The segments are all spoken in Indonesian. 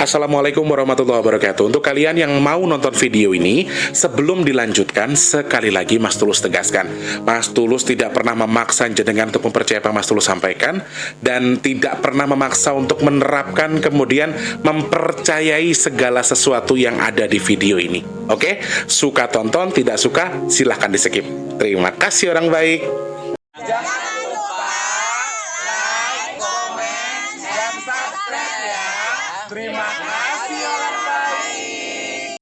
Assalamualaikum warahmatullahi wabarakatuh. Untuk kalian yang mau nonton video ini, sebelum dilanjutkan, sekali lagi Mas Tulus tegaskan, Mas Tulus tidak pernah memaksa jenengan untuk mempercayai apa Mas Tulus sampaikan, dan tidak pernah memaksa untuk menerapkan kemudian mempercayai segala sesuatu yang ada di video ini. Oke? Suka tonton, tidak suka silahkan di skip. Terima kasih orang baik. Jangan lupa like, komen, dan subscribe ya. Terima kasih orang baik.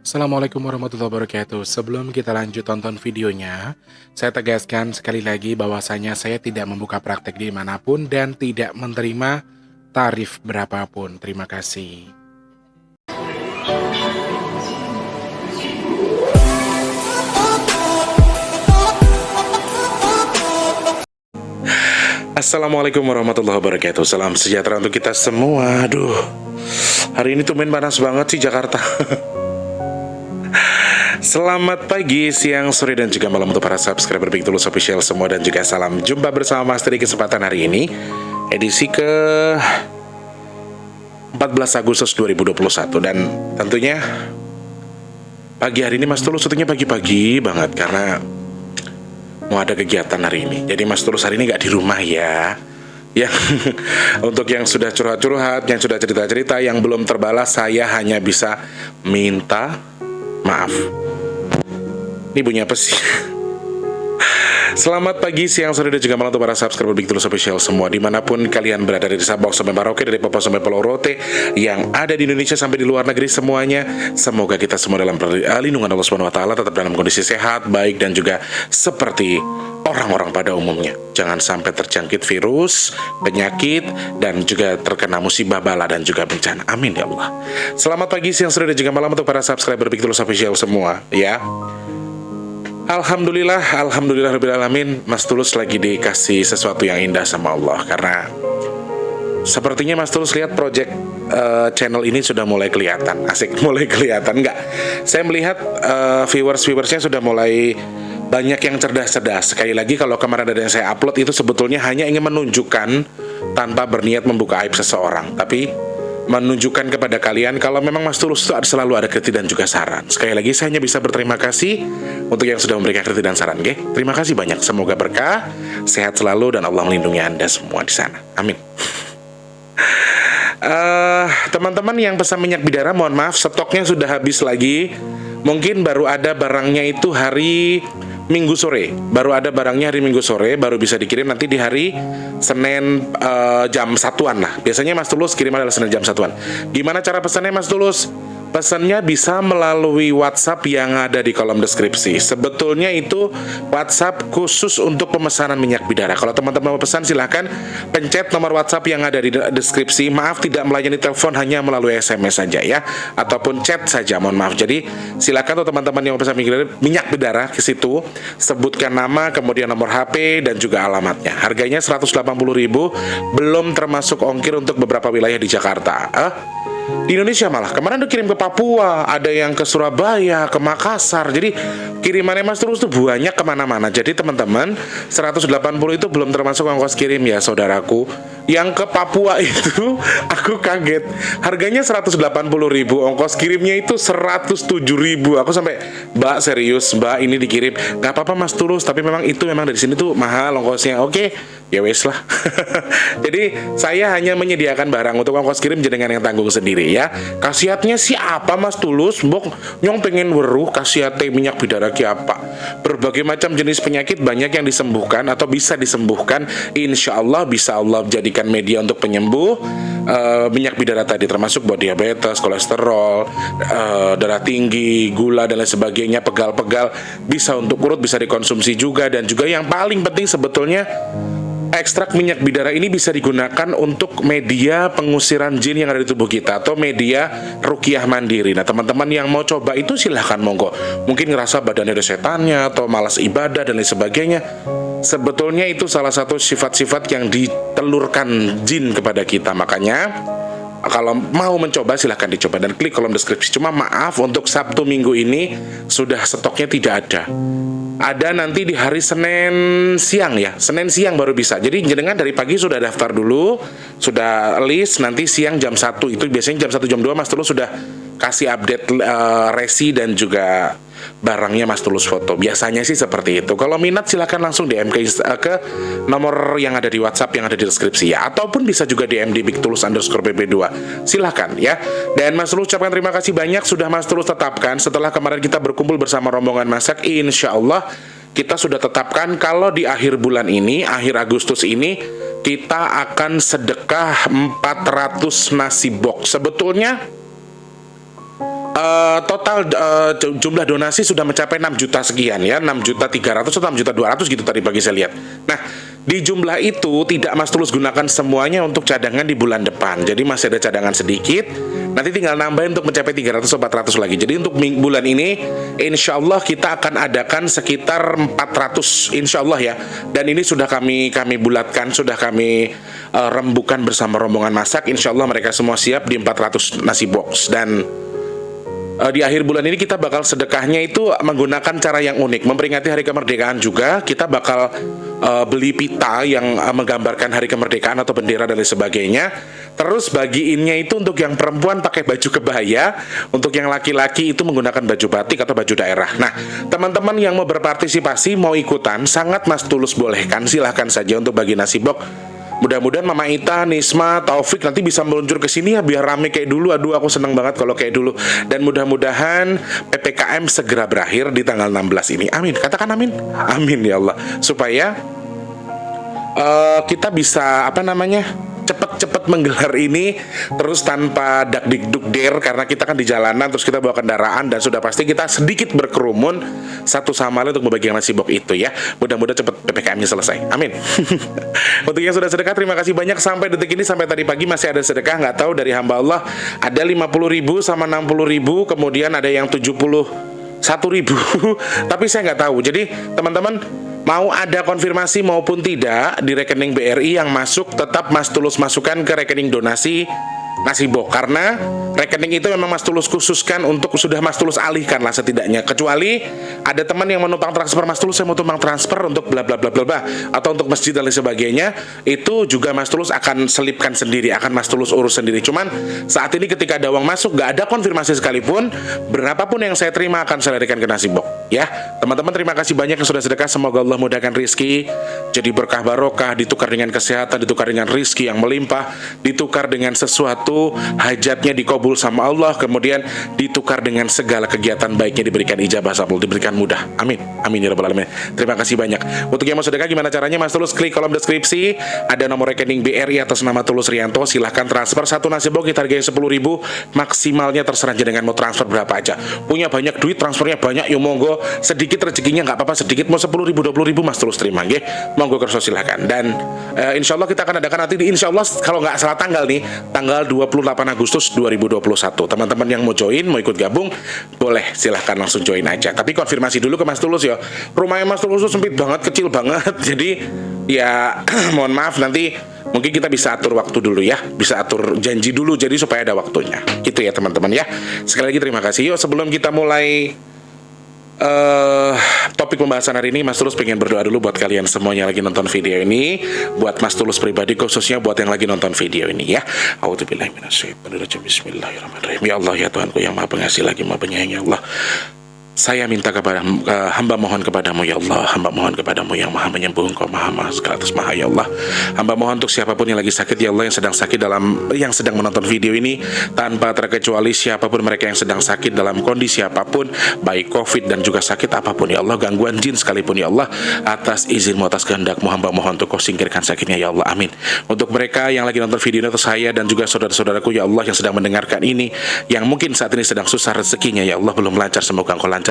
Assalamualaikum warahmatullahi wabarakatuh. Sebelum kita lanjut tonton videonya, saya tegaskan sekali lagi bahwasanya saya tidak membuka praktek dimanapun dan tidak menerima tarif berapapun. Terima kasih. Assalamualaikum warahmatullahi wabarakatuh. Salam sejahtera untuk kita semua. Aduh, hari ini tumben panas banget sih Jakarta. Selamat pagi, siang, sore, dan juga malam untuk para subscriber Big Tulus Official semua. Dan juga salam jumpa bersama Mas di kesempatan hari ini, edisi ke 14 Agustus 2021. Dan tentunya pagi hari ini Mas Tulus syutingnya pagi-pagi banget karena mau ada kegiatan hari ini. Jadi Mas Tulus hari ini nggak di rumah ya. Ya, untuk yang sudah curhat-curhat, yang sudah cerita-cerita, yang belum terbalas, saya hanya bisa minta maaf. Ini bunyi apa sih? Selamat pagi, siang, sore, dan juga malam untuk para subscriber Big Tulus Official semua, dimanapun kalian berada, dari Sabang sampai Merauke, dari Papua sampai Pulau Rote, yang ada di Indonesia sampai di luar negeri semuanya. Semoga kita semua dalam lindungan Allah Subhanahu Wa Taala, tetap dalam kondisi sehat, baik, dan juga seperti orang-orang pada umumnya. Jangan sampai terjangkit virus, penyakit, dan juga terkena musibah, bala, dan juga bencana. Amin ya Allah. Selamat pagi, siang, sore, dan juga malam untuk para subscriber Big Tulus Official semua ya. Alhamdulillah rabbil alamin, Mas Tulus lagi dikasih sesuatu yang indah sama Allah. Karena sepertinya Mas Tulus lihat project channel ini sudah mulai kelihatan. Asik, mulai kelihatan. Enggak, saya melihat viewersnya sudah mulai banyak yang cerdas-cerdas. Sekali lagi, kalau kemarin ada yang saya upload itu sebetulnya hanya ingin menunjukkan tanpa berniat membuka aib seseorang, tapi menunjukkan kepada kalian kalau memang Mas Tulus itu selalu ada kritik dan juga saran. Sekali lagi, saya hanya bisa berterima kasih untuk yang sudah memberikan kritik dan saran. Terima kasih banyak. Semoga berkah, sehat selalu, dan Allah melindungi Anda semua di sana. Amin. Teman-teman yang pesan minyak bidara, mohon maaf, stoknya sudah habis lagi. Mungkin baru ada barangnya itu hari Minggu sore. Baru ada barangnya hari Minggu sore, baru bisa dikirim nanti di hari Senin jam 1-an lah. Biasanya Mas Tulus kirim adalah Senin jam 1-an. Gimana cara pesannya Mas Tulus? Pesannya bisa melalui WhatsApp yang ada di kolom deskripsi. Sebetulnya itu WhatsApp khusus untuk pemesanan minyak bidara. Kalau teman-teman mau pesan, silahkan pencet nomor WhatsApp yang ada di deskripsi. Maaf, tidak melayani telepon, hanya melalui SMS saja ya, ataupun chat saja, mohon maaf. Jadi silakan tuh teman-teman yang mau pesan minyak bidara ke situ, sebutkan nama, kemudian nomor HP, dan juga alamatnya. Harganya 180.000, belum termasuk ongkir untuk beberapa wilayah di Jakarta. Di Indonesia malah kemarin udah kirim ke Papua, ada yang ke Surabaya, ke Makassar. Jadi kirimannya Mas Tulus tuh banyak kemana-mana. Jadi teman-teman, 180 itu belum termasuk ongkos kirim ya saudaraku. Yang ke Papua itu aku kaget, harganya 180.000, ongkos kirimnya itu 107.000. Aku sampai, Mbak serius Mbak, ini dikirim? Gak apa-apa Mas Tulus, tapi memang itu memang dari sini tuh mahal ongkosnya. Oke, ya wes lah. Jadi saya hanya menyediakan barang, untuk ongkos kirim jenengan yang tanggung sendiri ya. Khasiatnya sih apa Mas Tulus? Mbok nyong pengen weruh khasiatnya minyak bidara ki apa? Berbagai macam jenis penyakit banyak yang disembuhkan atau bisa disembuhkan. Insya Allah bisa Allah jadikan media untuk penyembuh minyak bidara tadi, termasuk buat diabetes, kolesterol, darah tinggi, gula, dan lain sebagainya, pegal-pegal, bisa untuk urut, bisa dikonsumsi juga. Dan juga yang paling penting sebetulnya, ekstrak minyak bidara ini bisa digunakan untuk media pengusiran jin yang ada di tubuh kita, atau media ruqyah mandiri. Nah teman-teman yang mau coba itu silahkan monggo. Mungkin ngerasa badannya ada setannya, atau malas ibadah, dan lain sebagainya. Sebetulnya itu salah satu sifat-sifat yang ditelurkan jin kepada kita. Makanya kalau mau mencoba silahkan dicoba dan klik kolom deskripsi. Cuma maaf, untuk Sabtu Minggu ini sudah stoknya tidak ada. ada nanti di hari Senin siang ya. Senin siang baru bisa. Jadi jenengan dari pagi sudah daftar dulu, sudah list, nanti siang jam 1 itu biasanya jam 1 jam 2 Mas Tulus sudah kasih update resi dan juga barangnya Mas Tulus foto. Biasanya sih seperti itu. Kalau minat silahkan langsung DM ke nomor yang ada di WhatsApp yang ada di deskripsi ya. Ataupun bisa juga DM di @bigtulus_bb2. Silahkan ya. Dan Mas Tulus ucapkan terima kasih banyak sudah Mas Tulus tetapkan setelah kemarin kita berkumpul bersama rombongan masak. Insya Allah kita sudah tetapkan kalau di akhir bulan ini, akhir Agustus ini, kita akan sedekah 400 nasi box. Sebetulnya total jumlah donasi sudah mencapai 6 juta sekian ya, 6.300.000 atau 6.200.000 gitu tadi pagi saya lihat. Nah, di jumlah itu tidak Mas Tulus gunakan semuanya untuk cadangan di bulan depan. Jadi masih ada cadangan sedikit. Nanti tinggal nambahin untuk mencapai 300-400 lagi. Jadi untuk bulan ini insya Allah kita akan adakan sekitar 400 insya Allah ya. Dan ini sudah kami bulatkan, sudah kami rembukan bersama rombongan masak. Insya Allah mereka semua siap di 400 nasi box. Dan di akhir bulan ini kita bakal sedekahnya itu menggunakan cara yang unik. Memperingati hari kemerdekaan juga, kita bakal beli pita yang menggambarkan hari kemerdekaan atau bendera dan lain sebagainya. Terus bagiinnya itu untuk yang perempuan pakai baju kebaya, untuk yang laki-laki itu menggunakan baju batik atau baju daerah. Nah, teman-teman yang mau berpartisipasi, mau ikutan, sangat Mas Tulus bolehkan, silahkan saja untuk bagi nasi box. Mudah-mudahan Mama Ita, Nisma, Taufik nanti bisa meluncur ke sini ya biar rame kayak dulu. Aduh, aku senang banget kalau kayak dulu. Dan mudah-mudahan PPKM segera berakhir di tanggal 16 ini. Amin. Katakan amin. Amin ya Allah. Supaya kita bisa cepet-cepet menggelar ini terus tanpa dak-dik-duk-der, karena kita kan di jalanan terus kita bawa kendaraan dan sudah pasti kita sedikit berkerumun satu sama lain untuk membagikan nasi box itu ya. Mudah-mudahan cepet PPKM-nya selesai. Amin. Untuk yang sudah sedekah terima kasih banyak. Sampai detik ini, sampai tadi pagi masih ada sedekah. Nggak tahu dari hamba Allah ada 50.000 sama 60.000, kemudian ada yang 71.000 tapi saya nggak tahu. Jadi teman-teman mau ada konfirmasi maupun tidak di rekening BRI yang masuk, tetap Mas Tulus masukkan ke rekening donasi nasi box, karena rekening itu memang Mas Tulus khususkan untuk, sudah Mas Tulus alihkan lah setidaknya, kecuali ada teman yang menumpang transfer Mas Tulus, saya mau tumpang transfer untuk bla bla bla bla bla atau untuk masjid dan lain sebagainya, itu juga Mas Tulus akan selipkan sendiri, akan Mas Tulus urus sendiri. Cuman saat ini ketika ada uang masuk, gak ada konfirmasi sekalipun, berapapun yang saya terima akan saya larikan ke nasi box ya. Teman-teman terima kasih banyak yang sudah sedekah. Semoga Allah mudahkan rizki jadi berkah barokah, ditukar dengan kesehatan, ditukar dengan rizki yang melimpah, ditukar dengan sesuatu hajatnya dikabul sama Allah, kemudian ditukar dengan segala kegiatan baiknya diberikan ijabah sabul, diberikan mudah. Amin. Amin ya rabbal alamin. Terima kasih banyak. Untuk yang mau sedekah gimana caranya? Mas Tulus klik kolom deskripsi, ada nomor rekening BRI atas nama Tulus Rianto, silahkan transfer. Satu nasi box kita harganya 10.000, maksimalnya terserah jenengan mau transfer berapa aja. Punya banyak duit, transfernya banyak, yuk monggo. Sedikit rezekinya nggak apa-apa, sedikit mau 10.000, 20.000 Mas Tulus terima nggih. Monggo kerso silahkan. Dan insya Allah kita akan adakan nanti di, insya Allah kalau nggak salah tanggal nih, tanggal 28 Agustus 2021. Teman-teman yang mau join, mau ikut gabung, boleh silahkan langsung join aja. Tapi konfirmasi dulu ke Mas Tulus ya. Rumahnya Mas Tulus itu sempit banget, kecil banget. Jadi ya mohon maaf, nanti mungkin kita bisa atur waktu dulu ya, bisa atur janji dulu, jadi supaya ada waktunya. Gitu ya teman-teman ya. Sekali lagi terima kasih. Yuk sebelum kita mulai topik pembahasan hari ini, Mas Tulus pengen berdoa dulu buat kalian semuanya lagi nonton video ini, buat Mas Tulus pribadi khususnya buat yang lagi nonton video ini ya. A'udzubillahi minasyaitonirrajim. Bismillahirrahmanirrahim. Ya Allah ya Tuhanku yang Maha Pengasih lagi Maha Penyayang, ya Allah, saya minta kepada hamba mohon kepadamu ya Allah, hamba mohon kepadamu yang Maha Menyembuh, Engkau Maha segala atas Maha ya Allah. Hamba mohon untuk siapapun yang lagi sakit ya Allah, yang sedang sakit yang sedang menonton video ini, tanpa terkecuali siapapun mereka yang sedang sakit dalam kondisi apapun, baik COVID dan juga sakit apapun ya Allah, gangguan jin sekalipun ya Allah, atas izinmu, atas kehendakmu, hamba mohon untuk Kau singkirkan sakitnya ya Allah, amin. Untuk mereka yang lagi nonton video ini atau saya dan juga saudara-saudaraku ya Allah yang sedang mendengarkan ini, yang mungkin saat ini sedang susah rezekinya ya Allah, belum lancar, semoga Engkau lancarkan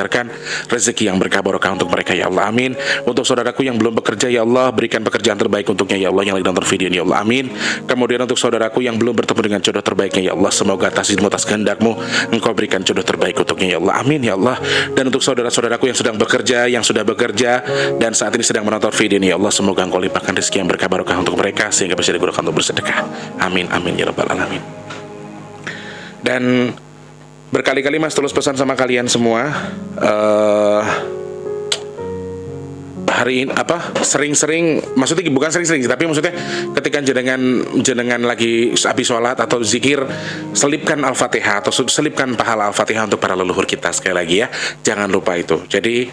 rezeki yang berkah barokah untuk mereka ya Allah, amin. Untuk saudaraku yang belum bekerja ya Allah, berikan pekerjaan terbaik untuknya ya Allah yang lagi nonton video ini ya Allah, amin. Kemudian untuk saudaraku yang belum bertemu dengan jodoh terbaiknya ya Allah, semoga atas izin-Mu, atas kehendak-Mu, Engkau berikan jodoh terbaik untuknya ya Allah, amin ya Allah. Dan untuk saudara-saudaraku yang sedang bekerja, yang sudah bekerja dan saat ini sedang menonton video ini ya Allah, semoga Engkau limpahkan rezeki yang berkah barokah untuk mereka sehingga bisa digunakan untuk bersedekah, amin amin ya rabbal alamin. Dan berkali-kali Mas Tulus pesan sama kalian semua, hari ini sering-sering, maksudnya bukan sering-sering tapi maksudnya ketika jenengan lagi habis sholat atau zikir, selipkan Al-Fatihah atau selipkan pahala Al-Fatihah untuk para leluhur kita sekali lagi ya. Jangan lupa itu. Jadi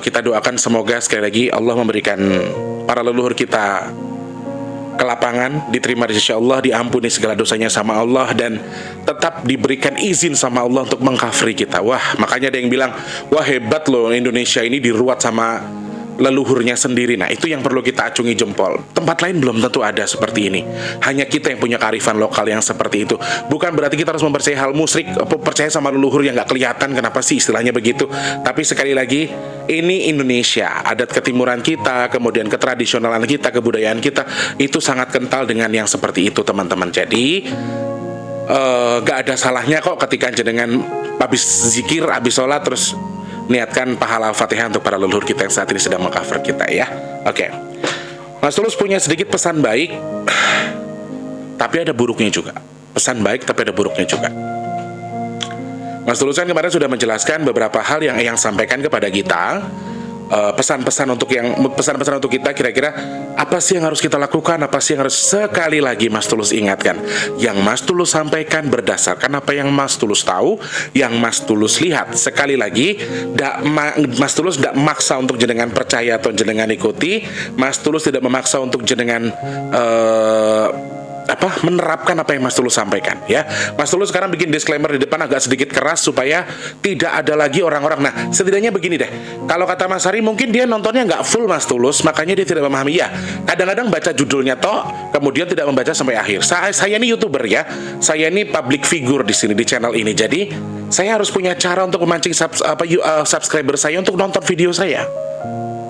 kita doakan semoga sekali lagi Allah memberikan para leluhur kita kelapangan, diterima di sisi Allah, diampuni segala dosanya sama Allah, dan tetap diberikan izin sama Allah untuk mengkafri kita. Wah, makanya ada yang bilang, wah hebat loh Indonesia ini diruat sama leluhurnya sendiri. Nah, itu yang perlu kita acungi jempol. Tempat lain belum tentu ada seperti ini. Hanya kita yang punya kearifan lokal yang seperti itu. Bukan berarti kita harus mempercayai hal musyrik, percaya sama leluhur yang nggak kelihatan. Kenapa sih istilahnya begitu? Tapi sekali lagi, ini Indonesia. Adat ketimuran kita, kemudian ketradisionalan kita, kebudayaan kita, itu sangat kental dengan yang seperti itu, teman-teman. Jadi nggak ada salahnya kok ketika jenengan habis zikir, habis sholat, terus niatkan pahala Al-Fatihah untuk para leluhur kita yang saat ini sedang mengcover kita ya. Oke. Mas Tulus punya sedikit pesan baik, tapi ada buruknya juga. Pesan baik tapi ada buruknya juga. Mas Tulus kan kemarin sudah menjelaskan beberapa hal yang sampaikan kepada kita. Pesan-pesan untuk kita, kira-kira apa sih yang harus kita lakukan, apa sih yang harus, sekali lagi Mas Tulus ingatkan, yang Mas Tulus sampaikan berdasarkan apa yang Mas Tulus tahu, yang Mas Tulus lihat. Sekali lagi, Mas Tulus tidak memaksa untuk jenengan percaya atau jenengan ikuti. Mas Tulus tidak memaksa untuk jenengan menerapkan apa yang Mas Tulus sampaikan ya. Mas Tulus sekarang bikin disclaimer di depan agak sedikit keras supaya tidak ada lagi orang-orang. Nah, setidaknya begini deh. Kalau kata Mas Hari, mungkin dia nontonnya nggak full Mas Tulus, makanya dia tidak memahami ya. Kadang-kadang baca judulnya toh, kemudian tidak membaca sampai akhir. Saya ini YouTuber ya. Saya ini public figure di sini di channel ini. Jadi, saya harus punya cara untuk memancing subscriber saya untuk nonton video saya.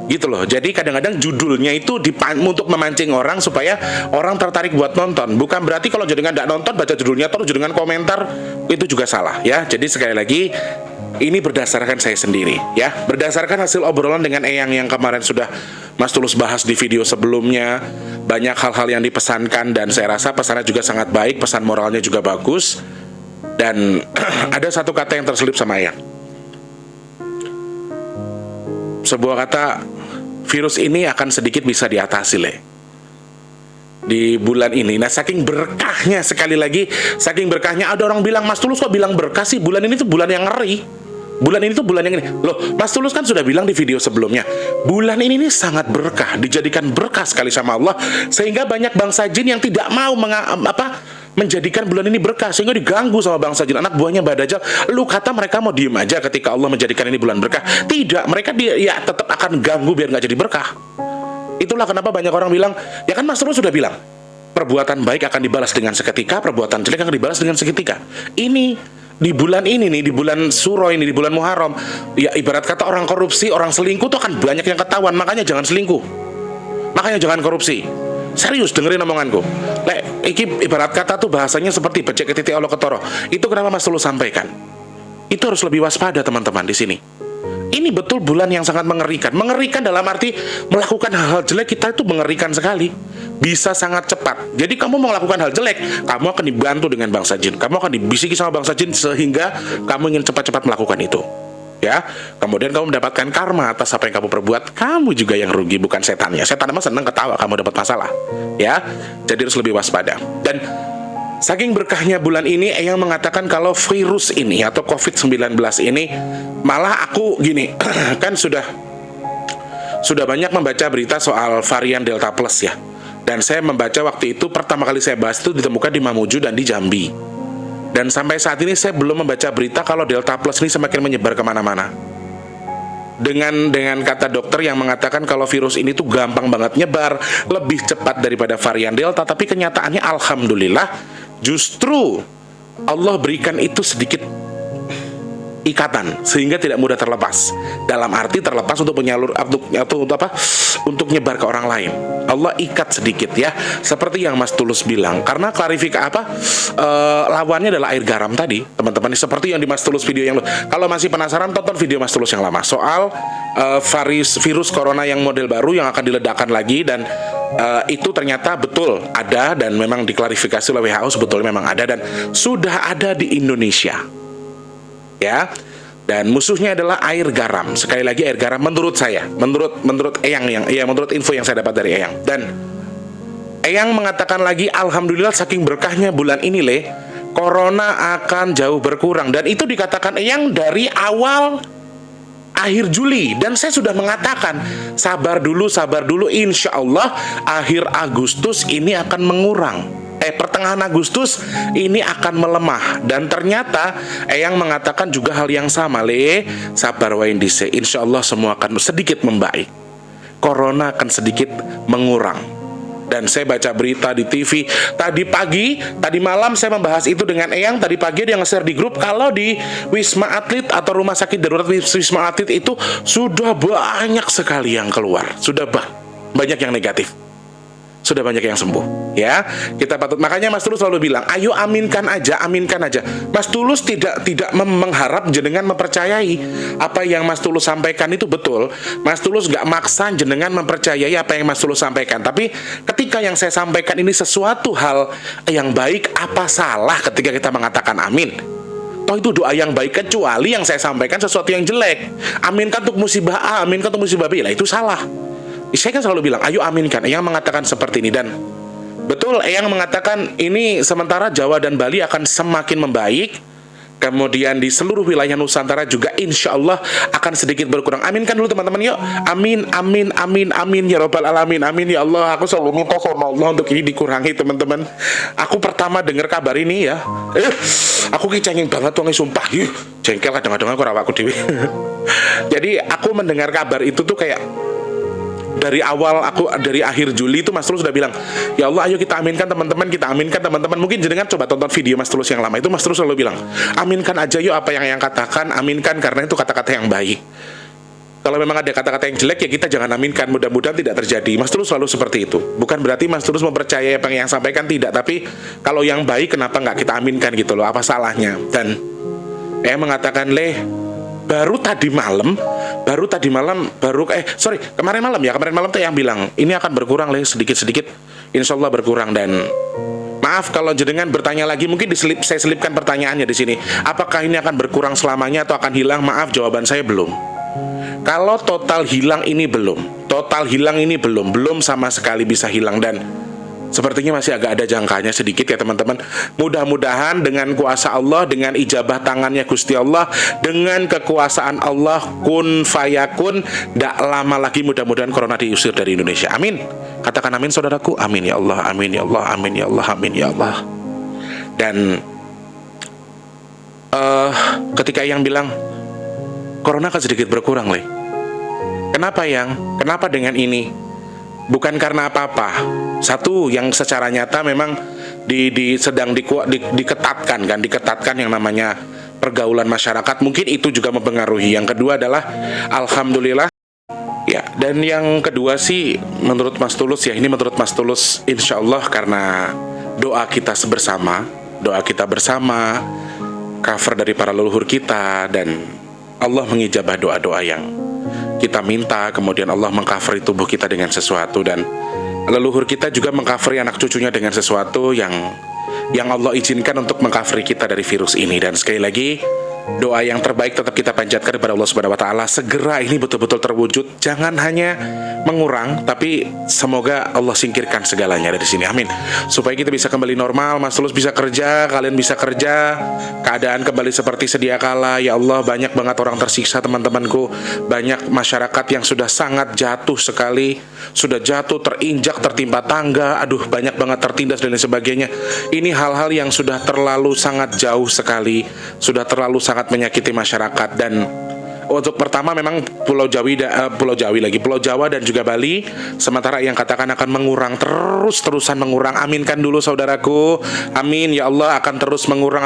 Gitu loh. Jadi kadang-kadang judulnya itu untuk memancing orang supaya orang tertarik buat nonton. Bukan berarti kalau jenengan nggak nonton baca judulnya terus jenengan komentar, itu juga salah ya. Jadi sekali lagi, ini berdasarkan saya sendiri ya, berdasarkan hasil obrolan dengan Eyang yang kemarin sudah Mas Tulus bahas di video sebelumnya. Banyak hal-hal yang dipesankan dan saya rasa pesannya juga sangat baik, pesan moralnya juga bagus. Dan ada satu kata yang terselip sama Eyang, sebuah kata, virus ini akan sedikit bisa diatasi di bulan ini. Nah, saking berkahnya, sekali lagi, saking berkahnya, ada orang bilang, Mas Tulus kok bilang berkah sih, bulan ini tuh bulan yang ngeri, bulan ini tuh bulan yang ini. Loh, Mas Tulus kan sudah bilang di video sebelumnya, bulan ini sangat berkah, dijadikan berkah sekali sama Allah, sehingga banyak bangsa jin yang tidak mau menjadikan bulan ini berkah, sehingga diganggu sama bangsa jin, anak buahnya Mbak Dajjal. Lu kata mereka mau diem aja ketika Allah menjadikan ini bulan berkah? Tidak, mereka tetap akan ganggu biar nggak jadi berkah. Itulah kenapa banyak orang bilang, ya kan Mas Tulus sudah bilang, perbuatan baik akan dibalas dengan seketika, perbuatan jelek akan dibalas dengan seketika. Ini di bulan ini nih, di bulan Suro ini, di bulan Muharram, ya ibarat kata orang korupsi, orang selingkuh tuh akan banyak yang ketahuan. Makanya jangan selingkuh, makanya jangan korupsi. Serius, dengerin omonganku. Iki ibarat kata tuh bahasanya seperti becek ke titik Allah ketoro. Itu kenapa Mas Tulus sampaikan. Itu harus lebih waspada teman-teman di sini. Ini betul bulan yang sangat mengerikan. Mengerikan dalam arti melakukan hal-hal jelek kita itu mengerikan sekali. Bisa sangat cepat. Jadi kamu mau melakukan hal jelek, kamu akan dibantu dengan bangsa jin. Kamu akan dibisiki sama bangsa jin sehingga kamu ingin cepat-cepat melakukan itu. Ya, kemudian kamu mendapatkan karma atas apa yang kamu perbuat. Kamu juga yang rugi, bukan setannya. Setan emang senang ketawa kamu dapat masalah. Ya, jadi harus lebih waspada. Dan saking berkahnya bulan ini, Eyang mengatakan kalau virus ini atau COVID-19 ini, malah aku gini, kan sudah banyak membaca berita soal varian Delta Plus ya. Dan saya membaca waktu itu pertama kali saya bahas itu ditemukan di Mamuju dan di Jambi. Dan sampai saat ini saya belum membaca berita kalau Delta Plus ini semakin menyebar kemana-mana. Dengan kata dokter yang mengatakan kalau virus ini tuh gampang banget nyebar, lebih cepat daripada varian Delta. Tapi kenyataannya alhamdulillah, justru Allah berikan itu sedikit ikatan sehingga tidak mudah terlepas. Dalam arti terlepas untuk untuk nyebar ke orang lain. Allah ikat sedikit ya, seperti yang Mas Tulus bilang. Karena lawannya adalah air garam tadi, teman-teman. Seperti yang di Mas Tulus video yang kalau masih penasaran, tonton video Mas Tulus yang lama soal virus corona yang model baru yang akan diledakkan lagi. Dan itu ternyata betul ada dan memang diklarifikasi oleh WHO sebetulnya memang ada dan sudah ada di Indonesia. Ya, Dan musuhnya adalah air garam. Sekali lagi air garam menurut saya, menurut Eyang menurut info yang saya dapat dari Eyang. Dan Eyang mengatakan lagi, alhamdulillah saking berkahnya bulan ini corona akan jauh berkurang. Dan itu dikatakan Eyang dari awal akhir Juli. Dan saya sudah mengatakan sabar dulu, insya Allah akhir Agustus ini akan mengurang. Pertengahan Agustus ini akan melemah. Dan ternyata Eyang mengatakan juga hal yang sama, sabar wain dise, insya Allah semua akan sedikit membaik, corona akan sedikit mengurang. Dan saya baca berita di TV tadi malam saya membahas itu dengan Eyang. Tadi pagi dia nge-share di grup kalau di Wisma Atlet atau rumah sakit darurat Wisma Atlet itu sudah banyak sekali yang keluar, sudah banyak yang negatif, sudah banyak yang sembuh, ya. Kita patut, makanya Mas Tulus selalu bilang, ayo aminkan aja. Mas Tulus tidak mengharap jenengan mempercayai apa yang Mas Tulus sampaikan itu betul. Mas Tulus gak maksa jenengan mempercayai apa yang Mas Tulus sampaikan. Tapi ketika yang saya sampaikan ini sesuatu hal yang baik, apa salah ketika kita mengatakan amin? Toh itu doa yang baik, kecuali yang saya sampaikan sesuatu yang jelek. Aminkan untuk musibah A, aminkan untuk musibah B, lah itu salah. Saya kan selalu bilang, ayo aminkan. Eyang mengatakan seperti ini. Dan betul, Eyang mengatakan ini sementara Jawa dan Bali akan semakin membaik. Kemudian di seluruh wilayah Nusantara juga insya Allah akan sedikit berkurang. Aminkan dulu teman-teman, yuk. Amin ya Rabbal Alamin. Amin ya Allah. Aku selalu minta sama Allah untuk ini dikurangi teman-teman. Aku pertama dengar kabar ini ya, aku kicengin banget tuh, sumpah. Jengkel kadang-kadang aku rawaku dewi. Jadi aku mendengar kabar itu tuh kayak dari akhir Juli itu Mas Tulus sudah bilang, ya Allah ayo kita aminkan teman-teman. Mungkin jenengan coba tonton video Mas Tulus yang lama itu. Mas Tulus selalu bilang, aminkan aja yuk apa yang katakan, aminkan karena itu kata-kata yang baik. Kalau memang ada kata-kata yang jelek ya kita jangan aminkan, mudah-mudahan tidak terjadi. Mas Tulus selalu seperti itu. Bukan berarti Mas Tulus mempercayai apa yang sampaikan, tidak, tapi kalau yang baik kenapa nggak kita aminkan gitu loh, apa salahnya. Dan mengatakan kemarin malam tuh yang bilang ini akan berkurang sedikit-sedikit, insya Allah berkurang. Dan maaf kalau jenengan bertanya lagi, mungkin saya selipkan pertanyaannya di sini, apakah ini akan berkurang selamanya atau akan hilang? Maaf, jawaban saya belum. Kalau total hilang ini belum sama sekali bisa hilang. Dan sepertinya masih agak ada jangkanya sedikit ya teman-teman. Mudah-mudahan dengan kuasa Allah, dengan ijabah tangannya Gusti Allah, dengan kekuasaan Allah kun fayakun, tidak lama lagi mudah-mudahan corona diusir dari Indonesia. Amin. Katakan amin saudaraku. Amin ya Allah, amin ya Allah, amin ya Allah, amin ya Allah. Dan ketika yang bilang corona akan sedikit berkurang, kenapa yang? Kenapa dengan ini? Bukan karena apa-apa. Satu, yang secara nyata memang sedang diketatkan yang namanya pergaulan masyarakat. Mungkin itu juga mempengaruhi. Yang kedua adalah alhamdulillah ya. Dan yang kedua sih menurut Mas Tulus ya, ini menurut Mas Tulus insya Allah karena doa kita bersama, cover dari para leluhur kita, dan Allah mengijabah doa-doa yang kita minta, kemudian Allah mengcover tubuh kita dengan sesuatu, dan leluhur kita juga mengcover anak cucunya dengan sesuatu yang Allah izinkan untuk mengcover kita dari virus ini. Dan sekali lagi, doa yang terbaik tetap kita panjatkan kepada Allah Subhanahu wa taala, segera ini betul-betul terwujud. Jangan hanya mengurang, tapi semoga Allah singkirkan segalanya dari sini. Amin. Supaya kita bisa kembali normal, Mas Tulus bisa kerja, kalian bisa kerja, keadaan kembali seperti sedia kala. Ya Allah, banyak banget orang tersiksa teman-temanku. Banyak masyarakat yang sudah sangat jatuh sekali, sudah jatuh, terinjak, tertimpa tangga, banyak banget tertindas dan lain sebagainya. Ini hal-hal yang sudah terlalu sangat jauh sekali, sudah terlalu sangat menyakiti masyarakat. Dan untuk pertama memang Pulau Jawa dan juga Bali sementara yang katakan akan mengurang, terusan mengurang. Aminkan dulu saudaraku. Amin ya Allah, akan terus mengurang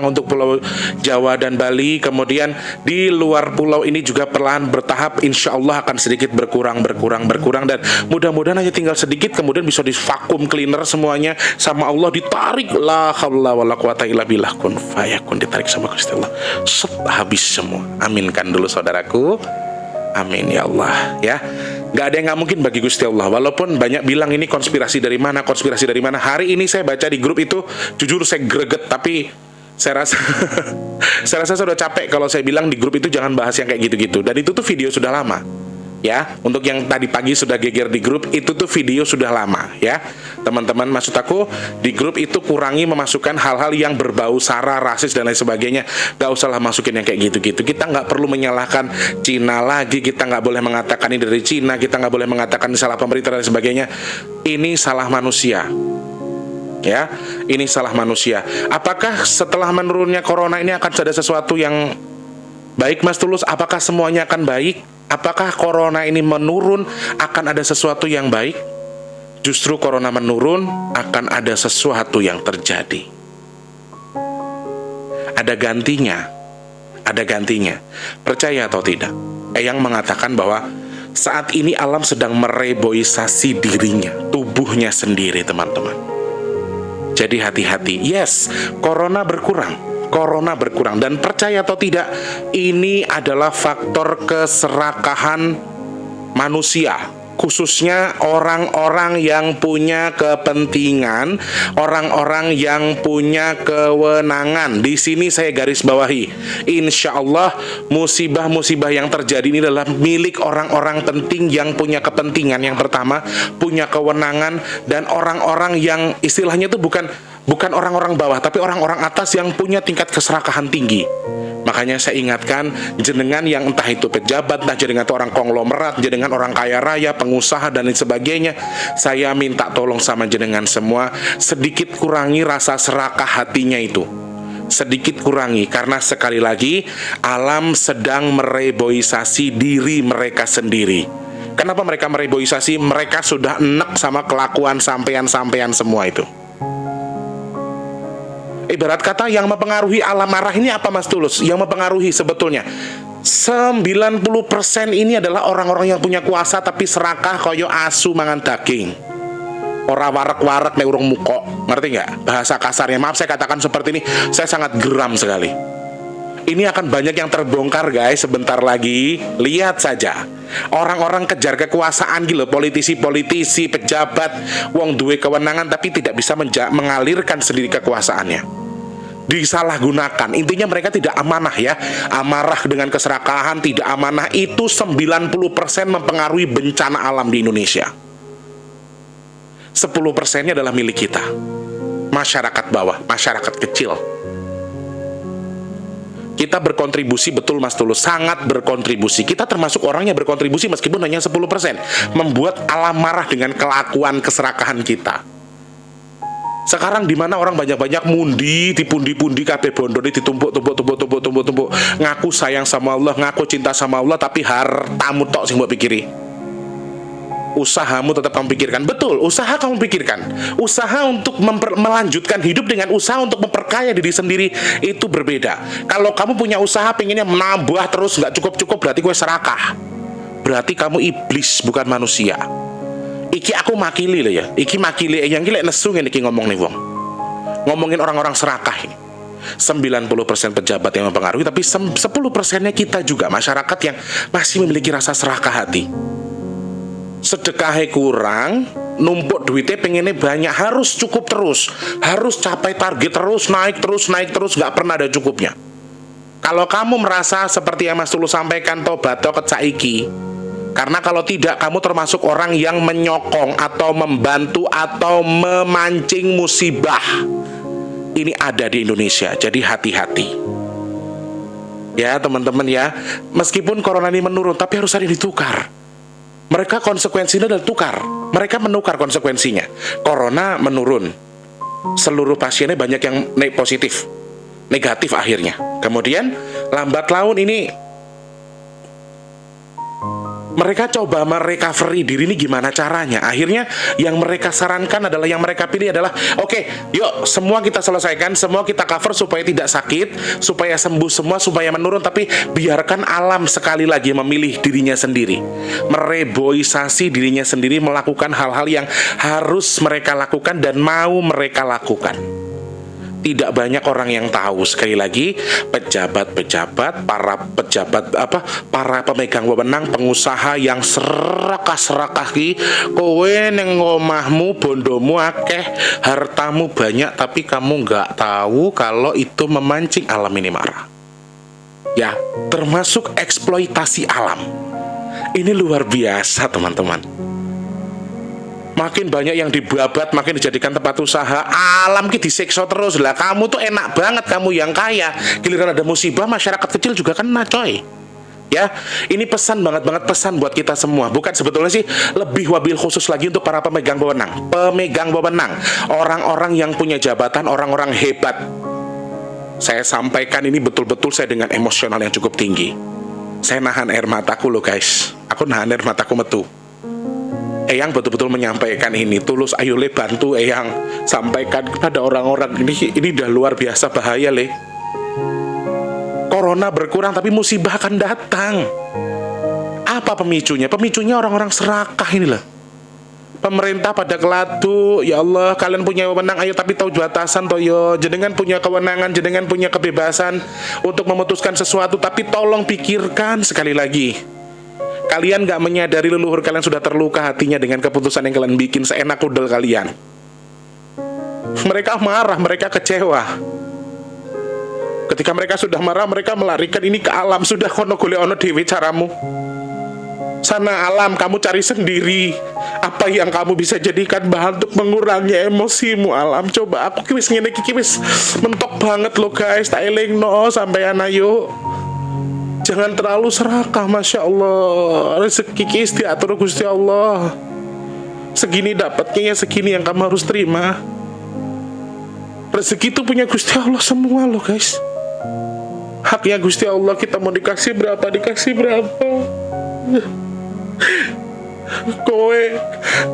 untuk Pulau Jawa dan Bali. Kemudian di luar pulau ini juga perlahan bertahap insya Allah akan sedikit berkurang, dan mudah-mudahan hanya tinggal sedikit, kemudian bisa di vacuum cleaner semuanya sama Allah, ditarik, la haula wala quwata illa billah, kun fayakun, ditarik sama Gusti Allah, habis semua. Amin kan dulu saudaraku. Amin ya Allah ya. Gak ada yang gak mungkin bagi Gusti Allah. Walaupun banyak bilang ini konspirasi dari mana. Hari ini saya baca di grup itu, jujur saya greget, tapi saya rasa Saya rasa saya sudah capek kalau saya bilang di grup itu jangan bahas yang kayak gitu-gitu. Dan itu tuh video sudah lama. Ya, untuk yang tadi pagi sudah geger di grup, itu tuh video sudah lama ya. Teman-teman, maksud aku di grup itu kurangi memasukkan hal-hal yang berbau sara, rasis dan lain sebagainya. Gak usahlah masukin yang kayak gitu-gitu. Kita nggak perlu menyalahkan Cina lagi, kita nggak boleh mengatakan ini dari Cina, kita nggak boleh mengatakan ini salah pemerintah dan sebagainya. Ini salah manusia. Ya, ini salah manusia. Apakah setelah menurunnya corona ini akan ada sesuatu yang baik, Mas Tulus? Apakah semuanya akan baik? Apakah corona ini menurun akan ada sesuatu yang baik? Justru corona menurun akan ada sesuatu yang terjadi. Ada gantinya. Ada gantinya. Percaya atau tidak? Eyang mengatakan bahwa saat ini alam sedang mereboisasi dirinya, tubuhnya sendiri, teman-teman. Jadi hati-hati. Yes, corona berkurang. Corona berkurang, dan percaya atau tidak, ini adalah faktor keserakahan manusia, khususnya orang-orang yang punya kepentingan, orang-orang yang punya kewenangan. Di sini saya garis bawahi, insya Allah musibah-musibah yang terjadi ini adalah milik orang-orang penting yang punya kepentingan. Yang pertama, punya kewenangan, dan orang-orang yang istilahnya itu bukan orang-orang bawah, tapi orang-orang atas yang punya tingkat keserakahan tinggi. Makanya saya ingatkan, jenengan yang entah itu pejabat, entah jenengan itu orang konglomerat, jenengan orang kaya raya, pengusaha dan lain sebagainya, saya minta tolong sama jenengan semua, sedikit kurangi rasa serakah hatinya itu. Sedikit kurangi, karena sekali lagi alam sedang mereboisasi diri mereka sendiri. Kenapa mereka mereboisasi? Mereka sudah enek sama kelakuan sampean-sampean semua itu. Ibarat kata yang mempengaruhi alam marah ini apa, Mas Tulus? Yang mempengaruhi sebetulnya 90% ini adalah orang-orang yang punya kuasa tapi serakah koyo asu mangan daging. Ora warek-warek nek urung muko. Ngerti nggak? Bahasa kasarnya, maaf saya katakan seperti ini, saya sangat geram sekali. Ini akan banyak yang terbongkar, guys, sebentar lagi. Lihat saja. Orang-orang kejar kekuasaan gitu, politisi-politisi, pejabat, wong duwe kewenangan tapi tidak bisa mengalirkan sendiri kekuasaannya. Disalahgunakan. Intinya mereka tidak amanah ya. Amarah dengan keserakahan, tidak amanah, itu 90% mempengaruhi bencana alam di Indonesia. 10%-nya adalah milik kita. Masyarakat bawah, masyarakat kecil. Kita berkontribusi, betul Mas Tulus, sangat berkontribusi. Kita termasuk orang yang berkontribusi meskipun hanya 10%, membuat alam marah dengan kelakuan keserakahan kita. Sekarang di mana orang banyak-banyak mundi, dipundi-pundi kabeh bondone ditumpuk-tumpuk, ngaku sayang sama Allah, ngaku cinta sama Allah, tapi hartamu tok sing mbok pikiri. Usahamu tetap kamu pikirkan. Betul, usaha kamu pikirkan. Usaha untuk melanjutkan hidup dengan usaha untuk memperkaya diri sendiri itu berbeda. Kalau kamu punya usaha pengennya menambah terus nggak cukup-cukup, berarti gue serakah. Berarti kamu iblis, bukan manusia. Iki aku makili loh ya. Iki makili yang gila nesu ngene iki ngomong nih wong. Ngomongin orang-orang serakah ini. 90% pejabat yang mempengaruhi, tapi 10%-nya kita juga, masyarakat yang masih memiliki rasa serakah hati. Sedekahnya kurang, numpuk duitnya pengennya banyak, harus cukup terus, harus capai target terus, naik terus, nggak pernah ada cukupnya. Kalau kamu merasa seperti yang Mas Tulus sampaikan, tobat toket saiki. Karena kalau tidak, kamu termasuk orang yang menyokong atau membantu atau memancing musibah. Ini ada di Indonesia, jadi hati-hati. Ya teman-teman ya, meskipun corona ini menurun, tapi harus ada yang ditukar. Mereka konsekuensinya adalah tukar. Mereka menukar konsekuensinya. Corona menurun, seluruh pasiennya banyak yang positif, negatif akhirnya. Kemudian lambat laun ini mereka coba merecovery diri, ini gimana caranya? Akhirnya yang mereka sarankan adalah, yang mereka pilih adalah, oke, yuk semua kita selesaikan, semua kita cover supaya tidak sakit, supaya sembuh semua, supaya menurun. Tapi biarkan alam sekali lagi memilih dirinya sendiri, mereboisasi dirinya sendiri, melakukan hal-hal yang harus mereka lakukan dan mau mereka lakukan. Tidak banyak orang yang tahu. Sekali lagi, pejabat-pejabat, para pemegang wewenang, pengusaha yang serakah-serakah ki, kowe neng omahmu bondomu akeh, hartamu banyak, tapi kamu nggak tahu kalau itu memancing alam ini marah. Ya, termasuk eksploitasi alam. Ini luar biasa, teman-teman. Makin banyak yang dibabat, makin dijadikan tempat usaha, alam ki disiksa terus. Lah kamu tuh enak banget, kamu yang kaya, giliran ada musibah masyarakat kecil juga kena, coy. Ya, ini pesan banget pesan buat kita semua. Bukan sebetulnya sih, lebih wabil khusus lagi untuk para pemegang wewenang. Pemegang wewenang, orang-orang yang punya jabatan, orang-orang hebat. Saya sampaikan ini betul-betul saya dengan emosional yang cukup tinggi. Saya nahan air mataku loh guys. Aku nahan air mataku metu. Eyang betul-betul menyampaikan ini tulus, ayo le bantu Eyang sampaikan kepada orang-orang ini udah luar biasa bahaya le. Corona berkurang tapi musibah akan datang. Apa pemicunya? Pemicunya orang-orang serakah ini loh. Pemerintah pada keladu, ya Allah kalian punya wewenang, ayo tapi tahu batasan toyo. Jenengan punya kewenangan, jenengan punya kebebasan untuk memutuskan sesuatu, tapi tolong pikirkan sekali lagi. Kalian gak menyadari leluhur kalian sudah terluka hatinya dengan keputusan yang kalian bikin seenak udel kalian. Mereka marah, mereka kecewa. Ketika mereka sudah marah, mereka melarikan ini ke alam. Sudah kono gole ono dewe caramu. Sana alam, kamu cari sendiri apa yang kamu bisa jadikan bahan untuk mengurangi emosimu alam. Coba aku kiwis ngene iki wis mentok banget lo guys. Tak elingno sampean ayo. Jangan terlalu serakah, Masya Allah. Rezeki kis diatur Gusti Allah. Segini dapatnya ya segini yang kamu harus terima. Rezeki itu punya Gusti Allah semua loh guys. Haknya Gusti Allah, kita mau dikasih berapa, dikasih berapa.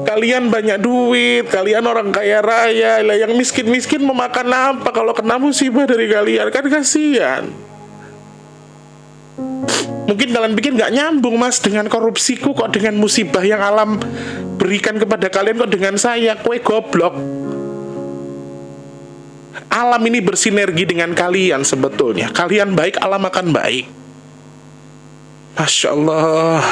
Kalian banyak duit, kalian orang kaya raya. Lah yang miskin-miskin memakan apa kalau kena musibah dari kalian? Kan kasihan. Mungkin kalian pikir gak nyambung mas dengan korupsiku, kok dengan musibah yang alam berikan kepada kalian kok dengan saya. Kue goblok. Alam ini bersinergi dengan kalian sebetulnya. Kalian baik, alam akan baik. Masya Allah.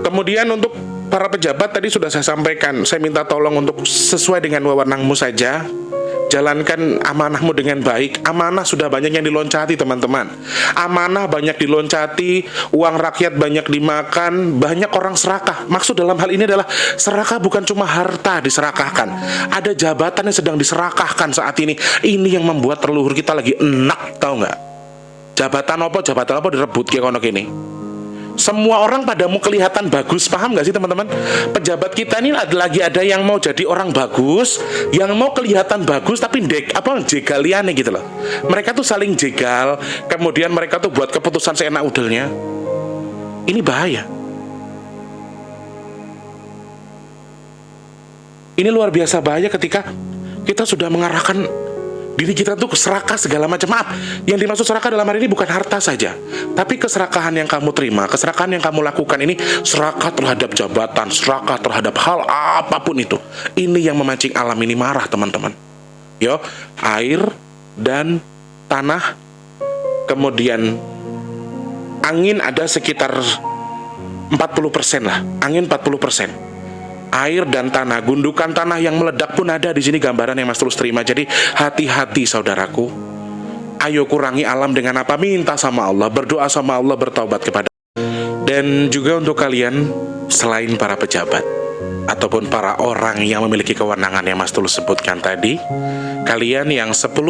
Kemudian untuk para pejabat tadi sudah saya sampaikan, saya minta tolong untuk sesuai dengan wewenangmu saja. Jalankan amanahmu dengan baik. Amanah sudah banyak yang diloncati teman-teman. Amanah banyak diloncati, uang rakyat banyak dimakan, banyak orang serakah. Maksud dalam hal ini adalah serakah bukan cuma harta diserakahkan, ada jabatan yang sedang diserakahkan saat ini. Ini yang membuat leluhur kita lagi enak, tahu nggak? Jabatan apa direbut kayak kono gini. Semua orang pada mau kelihatan bagus, paham gak sih teman-teman? Pejabat kita ini ada yang mau jadi orang bagus, yang mau kelihatan bagus tapi jegaliannya gitu loh. Mereka tuh saling jegal, kemudian mereka tuh buat keputusan seenak udelnya. Ini bahaya. Ini luar biasa bahaya ketika kita sudah mengarahkan diri kita tuh serakah segala macam. Maaf, yang dimaksud serakah dalam hari ini bukan harta saja, tapi keserakahan yang kamu terima, keserakahan yang kamu lakukan ini serakah terhadap jabatan, serakah terhadap hal apapun itu. Ini yang memancing alam ini marah teman-teman. Yo, air dan tanah, kemudian angin ada sekitar 40% lah, angin 40%. Air dan tanah, gundukan tanah yang meledak pun ada di sini gambaran yang Mas Tulus terima. Jadi hati-hati saudaraku. Ayo kurangi alam dengan apa? Minta sama Allah, berdoa sama Allah, bertaubat kepada. Dan juga untuk kalian selain para pejabat ataupun para orang yang memiliki kewenangan yang Mas Tulus sebutkan tadi, kalian yang 10%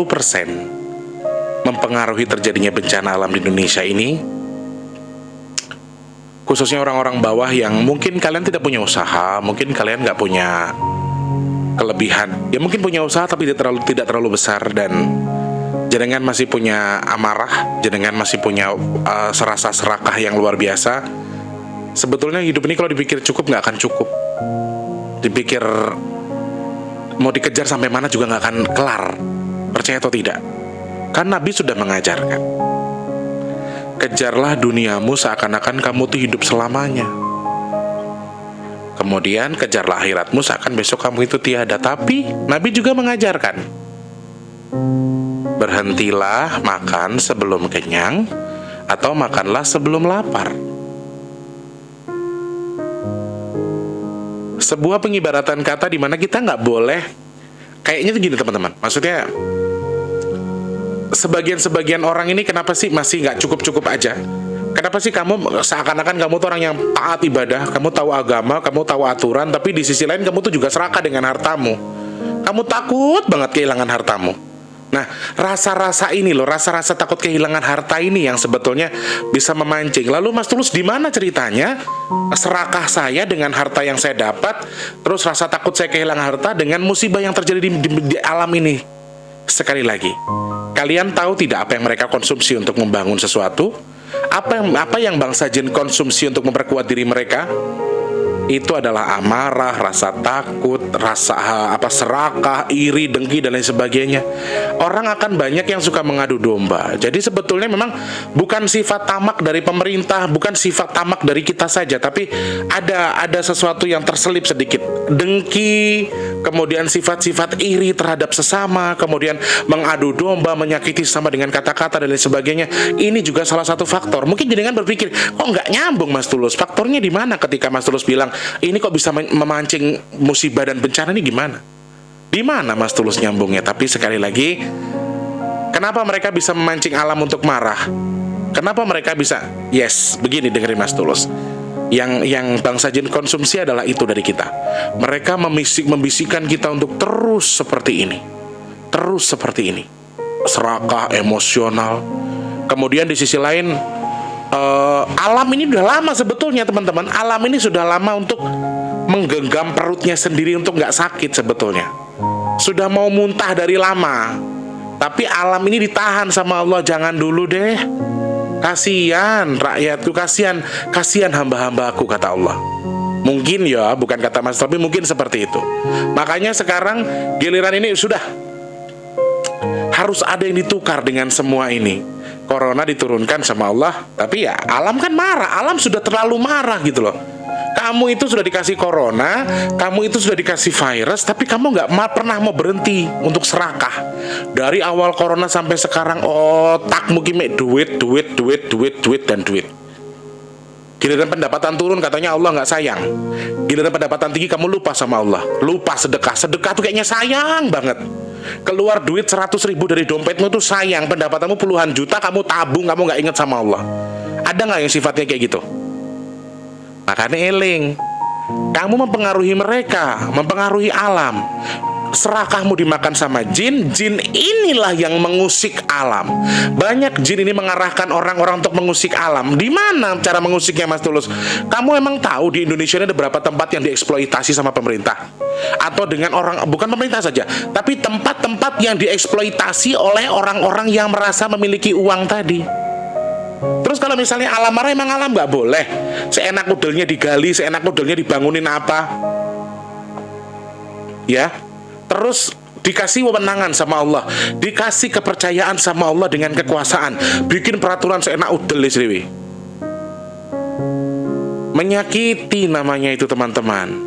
mempengaruhi terjadinya bencana alam di Indonesia ini, khususnya orang-orang bawah yang mungkin kalian tidak punya usaha, mungkin kalian nggak punya kelebihan, ya mungkin punya usaha tapi tidak terlalu besar, dan jenengan masih punya amarah, jenengan masih punya serasa serakah yang luar biasa. Sebetulnya hidup ini kalau dipikir cukup nggak akan cukup, dipikir mau dikejar sampai mana juga nggak akan kelar, percaya atau tidak? Kan Nabi sudah mengajarkan, kejarlah duniamu seakan-akan kamu tuh hidup selamanya. Kemudian kejarlah akhiratmu seakan besok kamu itu tiada. Tapi Nabi juga mengajarkan, berhentilah makan sebelum kenyang, atau makanlah sebelum lapar. Sebuah pengibaratan kata di mana kita nggak boleh, kayaknya tuh gini teman-teman. Maksudnya sebagian orang ini kenapa sih masih nggak cukup-cukup aja? Kenapa sih kamu seakan-akan kamu tuh orang yang taat ibadah, kamu tahu agama, kamu tahu aturan, tapi di sisi lain kamu tuh juga serakah dengan hartamu. Kamu takut banget kehilangan hartamu. Nah, rasa-rasa ini loh, rasa-rasa takut kehilangan harta ini yang sebetulnya bisa memancing. Lalu Mas Tulus, di mana ceritanya serakah saya dengan harta yang saya dapat, terus rasa takut saya kehilangan harta dengan musibah yang terjadi di alam ini? Sekali lagi, kalian tahu tidak apa yang mereka konsumsi untuk membangun sesuatu? Apa yang bangsa jin konsumsi untuk memperkuat diri mereka? Itu adalah amarah, rasa takut, rasa serakah, iri, dengki, dan lain sebagainya. Orang akan banyak yang suka mengadu domba. Jadi sebetulnya memang bukan sifat tamak dari pemerintah, bukan sifat tamak dari kita saja, tapi ada sesuatu yang terselip sedikit. Dengki, kemudian sifat-sifat iri terhadap sesama, kemudian mengadu domba, menyakiti sama dengan kata-kata dan lain sebagainya. Ini juga salah satu faktor. Mungkin jenengan berpikir, kok nggak nyambung Mas Tulus? Faktornya di mana ketika Mas Tulus bilang ini kok bisa memancing musibah dan bencana, ini gimana? Di mana Mas Tulus nyambungnya? Tapi sekali lagi, kenapa mereka bisa memancing alam untuk marah? Kenapa mereka bisa? Yes, begini dengerin Mas Tulus. Yang bangsa jin konsumsi adalah itu dari kita. Mereka membisikkan kita untuk terus seperti ini. Terus seperti ini. Serakah, emosional. Kemudian di sisi lain, alam ini sudah lama sebetulnya teman-teman. Alam ini sudah lama untuk menggenggam perutnya sendiri untuk nggak sakit sebetulnya. Sudah mau muntah dari lama. Tapi alam ini ditahan sama Allah. Jangan dulu deh. Kasihan rakyatku, kasihan hamba-hambaku, kata Allah. Mungkin ya, bukan kata Mas, tapi mungkin seperti itu. Makanya sekarang giliran ini sudah harus ada yang ditukar dengan semua ini. Corona diturunkan sama Allah, tapi ya alam kan marah. Alam sudah terlalu marah gitu loh. Kamu itu sudah dikasih corona, kamu itu sudah dikasih virus, tapi kamu nggak pernah mau berhenti untuk serakah. Dari awal corona sampai sekarang, otakmu kime duit, dan duit. Giliran pendapatan turun katanya Allah nggak sayang. Giliran pendapatan tinggi kamu lupa sama Allah. Lupa sedekah. Sedekah tuh kayaknya sayang banget. Keluar duit 100.000 dari dompetmu tuh sayang. Pendapatanmu puluhan juta, kamu tabung, kamu nggak inget sama Allah. Ada nggak yang sifatnya kayak gitu? Makanya eling, kamu mempengaruhi mereka, mempengaruhi alam. Serakahmu dimakan sama jin, jin inilah yang mengusik alam. Banyak jin ini mengarahkan orang-orang untuk mengusik alam. Di mana cara mengusiknya Mas Tulus? Kamu emang tahu di Indonesia ini ada berapa tempat yang dieksploitasi sama pemerintah? Atau dengan orang, bukan pemerintah saja, tapi tempat-tempat yang dieksploitasi oleh orang-orang yang merasa memiliki uang tadi. Terus kalau misalnya alam marah, emang alam nggak boleh seenak udelnya digali, seenak udelnya dibangunin apa? Ya, terus dikasih wewenangan sama Allah, dikasih kepercayaan sama Allah dengan kekuasaan, bikin peraturan seenak udel Dewi. Menyakiti namanya itu teman-teman.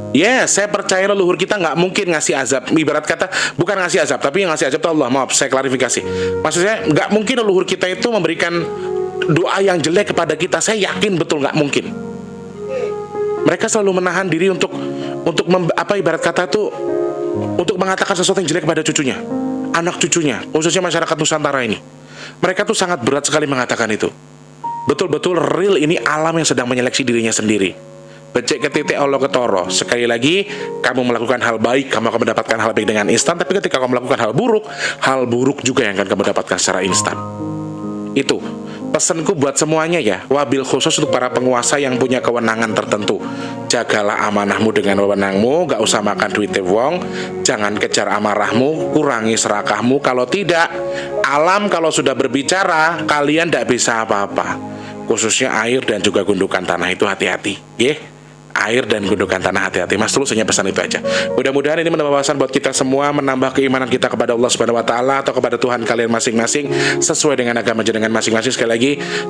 Yes, saya percaya leluhur kita nggak mungkin ngasih azab. Ibarat kata, bukan ngasih azab, tapi yang ngasih azab itu Allah. Maaf, saya klarifikasi. Maksudnya, nggak mungkin leluhur kita itu memberikan doa yang jelek kepada kita. Saya yakin betul nggak mungkin. Mereka selalu menahan diri untuk ibarat kata itu, untuk mengatakan sesuatu yang jelek kepada cucunya, anak cucunya, khususnya masyarakat Nusantara ini. Mereka tuh sangat berat sekali mengatakan itu. Betul-betul real, ini alam yang sedang menyeleksi dirinya sendiri. Becek ke titik Allah ketoro. Sekali lagi, kamu melakukan hal baik, kamu akan mendapatkan hal baik dengan instan. Tapi ketika kamu melakukan hal buruk juga yang akan kamu dapatkan secara instan. Itu pesanku buat semuanya ya. Wabil khusus untuk para penguasa yang punya kewenangan tertentu. Jagalah amanahmu dengan wewenangmu. Gak usah makan duitnya wong. Jangan kejar amarahmu, kurangi serakahmu. Kalau tidak, alam kalau sudah berbicara, kalian gak bisa apa-apa. Khususnya air dan juga gundukan tanah itu hati-hati, ya. Air dan gundukan tanah hati-hati. Mas Tulus hanya pesan itu aja. Mudah-mudahan ini menambah wawasan buat kita semua, menambah keimanan kita kepada Allah Subhanahu wa taala atau kepada Tuhan kalian masing-masing sesuai dengan agama jenengan masing-masing.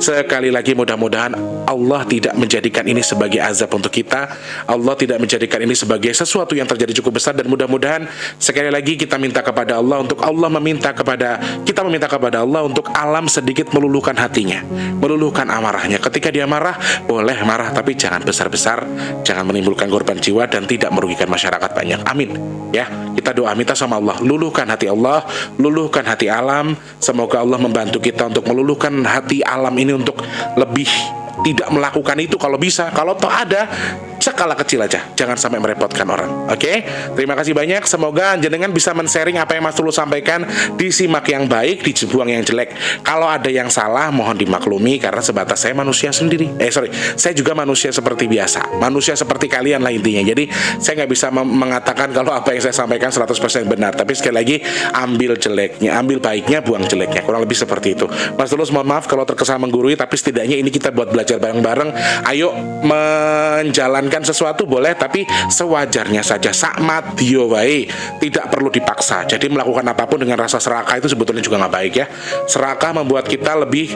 Sekali lagi mudah-mudahan Allah tidak menjadikan ini sebagai azab untuk kita. Allah tidak menjadikan ini sebagai sesuatu yang terjadi cukup besar, dan mudah-mudahan sekali lagi kita minta kepada Allah untuk kita meminta kepada Allah untuk alam sedikit meluluhkan hatinya, meluluhkan amarahnya. Ketika dia marah, boleh marah tapi jangan besar-besar. jangan menimbulkan korban jiwa dan tidak merugikan masyarakat banyak. Amin. Ya, kita doa minta sama Allah, luluhkan hati Allah, luluhkan hati alam. Semoga Allah membantu kita untuk meluluhkan hati alam ini untuk lebih tidak melakukan itu kalau bisa. Kalau toh ada, skala kecil aja, jangan sampai merepotkan orang. Oke, terima kasih banyak. Semoga jenengan bisa men-sharing apa yang Mas Tulus sampaikan, disimak yang baik, dibuang yang jelek. Kalau ada yang salah, mohon dimaklumi karena sebatas saya manusia sendiri. Saya juga manusia seperti biasa, manusia seperti kalian lah intinya. Jadi saya nggak bisa mengatakan kalau apa yang saya sampaikan 100% benar. Tapi sekali lagi, ambil jeleknya, ambil baiknya, buang jeleknya. Kurang lebih seperti itu. Mas Tulus mohon maaf kalau terkesan menggurui, tapi setidaknya ini kita buat belajar bareng-bareng. Ayo menjalankan sesuatu boleh, tapi sewajarnya saja, sakmat dio wae, tidak perlu dipaksa. Jadi melakukan apapun dengan rasa serakah itu sebetulnya juga nggak baik ya. Serakah membuat kita lebih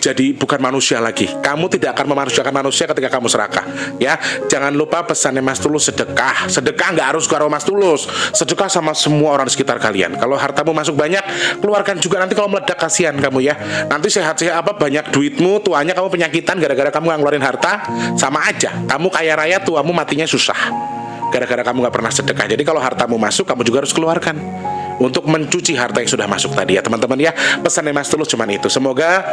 jadi bukan manusia lagi. Kamu tidak akan memanusiakan manusia ketika kamu serakah. Ya, jangan lupa pesannya Mas Tulus, sedekah. Sedekah nggak harus karo Mas Tulus. Sedekah sama semua orang di sekitar kalian. Kalau hartamu masuk banyak, keluarkan juga. Nanti kalau meledak kasihan kamu ya. Nanti sehat-sehat apa banyak duitmu, tuanya kamu penyakitan gara-gara kamu nggak ngeluarin harta, sama aja. Kamu kaya raya, tuamu matinya susah. Gara-gara kamu nggak pernah sedekah. Jadi kalau hartamu masuk, kamu juga harus keluarkan untuk mencuci harta yang sudah masuk tadi ya teman-teman ya. Pesannya Mas Tulus cuman itu. Semoga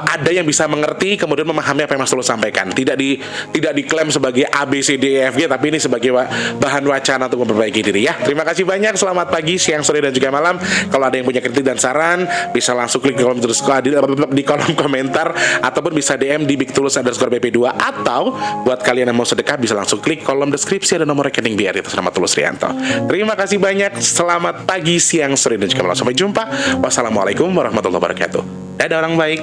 ada yang bisa mengerti kemudian memahami apa yang Mas Tulus sampaikan. Tidak diklaim sebagai A B C D E F G, tapi ini sebagai bahan wacana untuk memperbaiki diri ya. Terima kasih banyak. Selamat pagi, siang, sore dan juga malam. Kalau ada yang punya kritik dan saran, bisa langsung klik di kolom komentar ataupun bisa DM di bigtulus_bp2, atau buat kalian yang mau sedekah bisa langsung klik kolom deskripsi, ada nomor rekening BRI atas nama Tulus Rianto. Terima kasih banyak. Selamat pagi, siang, sore dan juga malam. Sampai jumpa. Wassalamualaikum warahmatullahi wabarakatuh. Dadah orang baik.